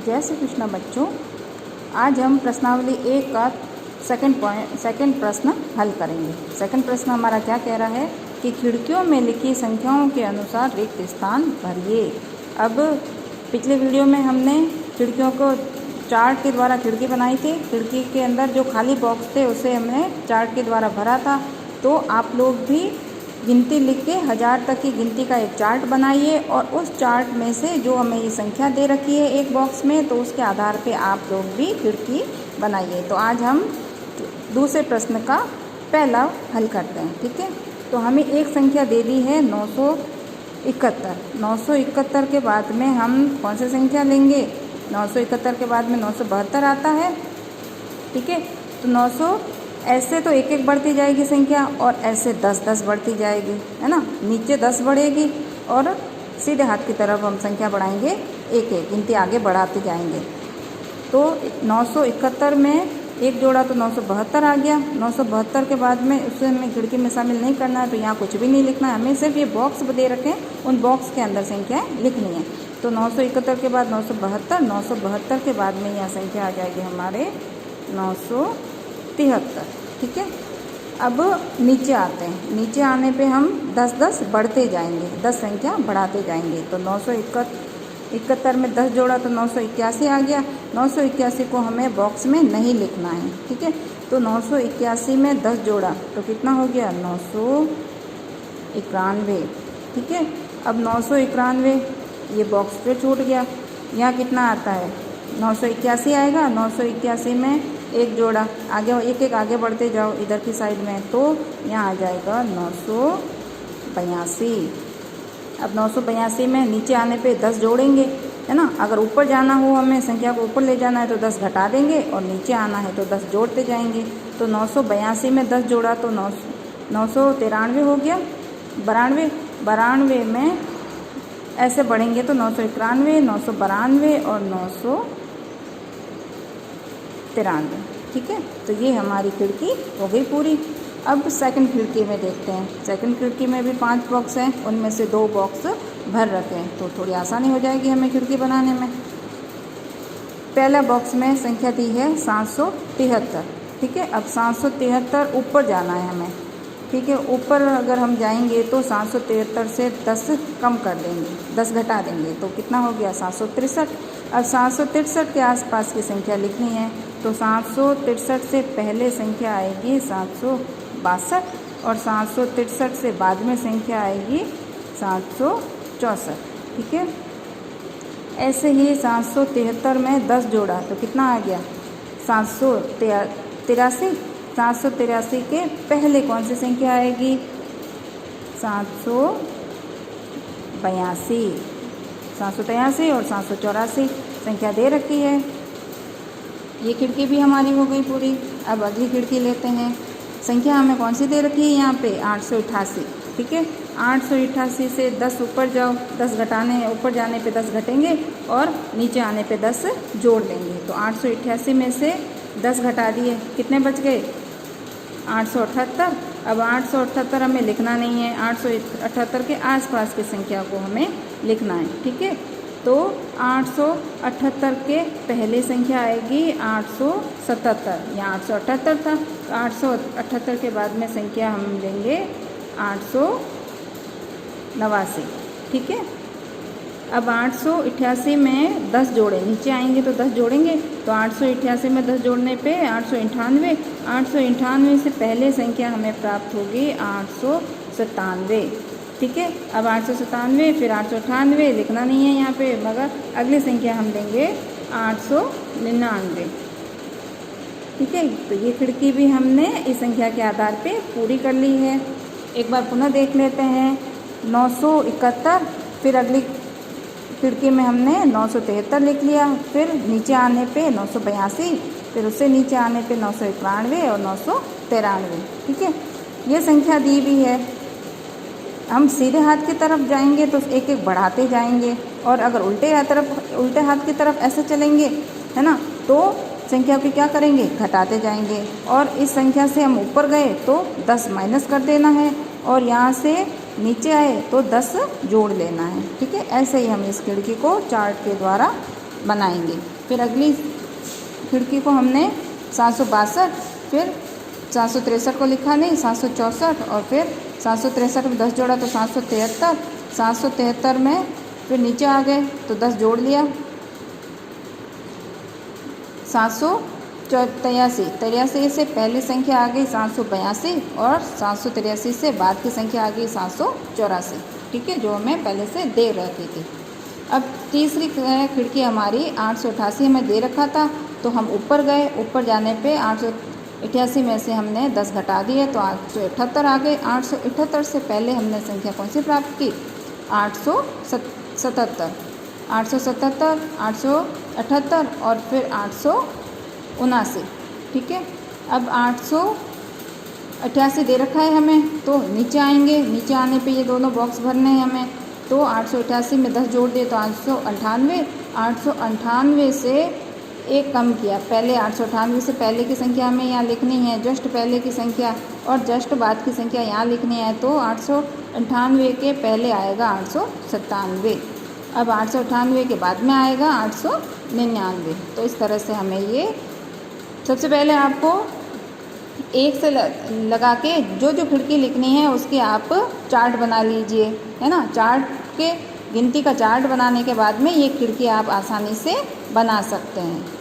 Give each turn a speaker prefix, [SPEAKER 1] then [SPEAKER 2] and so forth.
[SPEAKER 1] जय श्री कृष्ण बच्चों। आज हम प्रश्नावली 1 का सेकंड प्रश्न हल करेंगे। सेकंड प्रश्न हमारा क्या कह रहा है कि खिड़कियों में लिखी संख्याओं के अनुसार रिक्त स्थान भरिए। अब पिछले वीडियो में हमने खिड़कियों को चार्ट के द्वारा खिड़की बनाई थी। खिड़की के अंदर जो खाली बॉक्स थे उसे हमने चार्ट के द्वारा भरा था। तो आप लोग भी गिनती लिख के 1000 तक की गिनती का एक चार्ट बनाइए और उस चार्ट में से जो हमें ये संख्या दे रखी है एक बॉक्स में, तो उसके आधार पे आप लोग भी खिड़की बनाइए। तो आज हम दूसरे प्रश्न का पहला हल करते हैं। ठीक है, तो हमें एक संख्या दे दी है 971। 971 के बाद में हम कौन सी संख्या लेंगे? 971 के बाद में 972 आता है। ठीक है, तो 900 ऐसे तो एक एक बढ़ती जाएगी संख्या और ऐसे 10-10 बढ़ती जाएगी, है ना। नीचे 10 बढ़ेगी और सीधे हाथ की तरफ हम संख्या बढ़ाएंगे एक एक, गिनती आगे बढ़ाते जाएंगे। तो 971 में एक जोड़ा तो 972 आ गया। 972 के बाद में उसे हमें खिड़की में शामिल नहीं करना है, तो यहाँ कुछ भी नहीं लिखना है, हमें सिर्फ ये बॉक्स दे रखे हैं उन बॉक्स के अंदर संख्याएँ लिखनी है। तो 971 के बाद 972, 972 के बाद में यहाँ संख्या आ जाएगी हमारे 973। ठीक है, अब नीचे आते हैं। नीचे आने पे हम 10-10 बढ़ते जाएंगे, 10 संख्या बढ़ाते जाएंगे। तो 971 में 10 जोड़ा तो 981 आ गया। 981 को हमें बॉक्स में नहीं लिखना है। ठीक है, तो 981 में 10 जोड़ा तो कितना हो गया? 991। ठीक है, अब 991 ये बॉक्स पे छूट गया। यहाँ कितना आता है? 981 आएगा। 981 में एक जोड़ा आगे, एक एक आगे बढ़ते जाओ इधर की साइड में, तो यहाँ आ जाएगा 982। अब 982 में नीचे आने पे 10 जोड़ेंगे, है ना। अगर ऊपर जाना हो, हमें संख्या को ऊपर ले जाना है तो 10 घटा देंगे और नीचे आना है तो 10 जोड़ते जाएंगे। तो 982 में 10 जोड़ा तो 993 हो गया। 92 में ऐसे बढ़ेंगे तो 991, 992 और 993। ठीक है, तो ये हमारी खिड़की हो गई पूरी। अब सेकंड खिड़की में देखते हैं। सेकंड खिड़की में भी 5 बॉक्स हैं, उनमें से 2 बॉक्स भर रखे हैं, तो थोड़ी आसानी हो जाएगी हमें खिड़की बनाने में। पहला बॉक्स में संख्या दी है 773। ठीक है, अब 773 ऊपर जाना है हमें। ठीक है, ऊपर अगर हम जाएंगे तो 773 से 10 कम कर देंगे, 10 घटा देंगे, तो कितना हो गया? 763। अब 763 के आसपास की संख्या लिखनी है, तो 763 से पहले संख्या आएगी 762 और 763 से बाद में संख्या आएगी 764। ठीक है, ऐसे ही 773 में 10 जोड़ा तो कितना आ गया? 783। 783 के पहले कौन सी संख्या आएगी? 782। 783 और 784 संख्या दे रखी है। ये खिड़की भी हमारी हो गई पूरी। अब अगली खिड़की लेते हैं। संख्या हमें कौन सी दे रखी है यहाँ पे? 888। ठीक है, 888 से 10 ऊपर जाओ, 10 घटाने, ऊपर जाने पे 10 घटेंगे और नीचे आने पे 10 जोड़ लेंगे। तो 888 में से 10 घटा दिए, कितने बच गए? 878। अब 878 हमें लिखना नहीं है, 878 के आसपास की संख्या को हमें लिखना है। ठीक है, तो 878 के पहले संख्या आएगी 877। यहाँ 878 था, तो 878 के बाद में संख्या हम लेंगे 889। ठीक है, अब 888 में 10 जोड़े, नीचे आएंगे तो 10 जोड़ेंगे, तो 888 में 10 जोड़ने पे 898। 898 से पहले संख्या हमें प्राप्त होगी 897। ठीक है, अब 897 फिर 898 लिखना नहीं है यहाँ पे, मगर अगली संख्या हम लेंगे 899। ठीक है, तो ये खिड़की भी हमने इस संख्या के आधार पे पूरी कर ली है। एक बार पुनः देख लेते हैं। 971, फिर अगली खिड़की में हमने 973 लिख लिया, फिर नीचे आने पे 982, फिर उससे नीचे आने पे 991 और 993। ठीक है, ये संख्या दी भी है। हम सीधे हाथ की तरफ जाएंगे तो एक एक बढ़ाते जाएंगे, और अगर उल्टे हाथ की तरफ ऐसे चलेंगे, है ना, तो संख्या को क्या करेंगे? घटाते जाएंगे। और इस संख्या से हम ऊपर गए तो 10 माइनस कर देना है, और यहाँ से नीचे आए तो 10 जोड़ लेना है। ठीक है, ऐसे ही हम इस खिड़की को चार्ट के द्वारा बनाएंगे। फिर अगली खिड़की को हमने 762, फिर 763 को लिखा नहीं, 764, और फिर 763 में 10 जोड़ा तो 773, 773 में फिर नीचे आ गए तो 10 जोड़ लिया, 783 से पहली संख्या आ गई 782 और 783 से बाद की संख्या आ गई 784, ठीक है, जो हमें पहले से दे रखी थी। अब तीसरी खिड़की हमारी 888 हमें दे रखा था, तो हम ऊपर गए, ऊपर जाने पे 888 में से हमने 10 घटा दिए तो 878 आ गए। 878 से पहले हमने संख्या कौन सी प्राप्त की? 877, 877, 878 और फिर 879, ठीक है। अब 888 दे रखा है हमें, तो नीचे आएंगे, नीचे आने पे ये दोनों बॉक्स भरने हैं हमें, तो 888 में 10 जोड़ दिए तो 898, 898 से एक कम किया, पहले 898 से पहले की संख्या हमें यहाँ लिखनी है, जस्ट पहले की संख्या, और जस्ट बाद की संख्या यहाँ लिखनी है, तो 898 के पहले आएगा 897, अब 898 के बाद में आएगा 899। तो इस तरह से हमें ये, सबसे पहले आपको एक से लगा के जो जो खिड़की लिखनी है उसकी आप चार्ट बना लीजिए, है ना। चार्ट के गिनती का चार्ट बनाने के बाद में ये खिड़की आप आसानी से बना सकते हैं।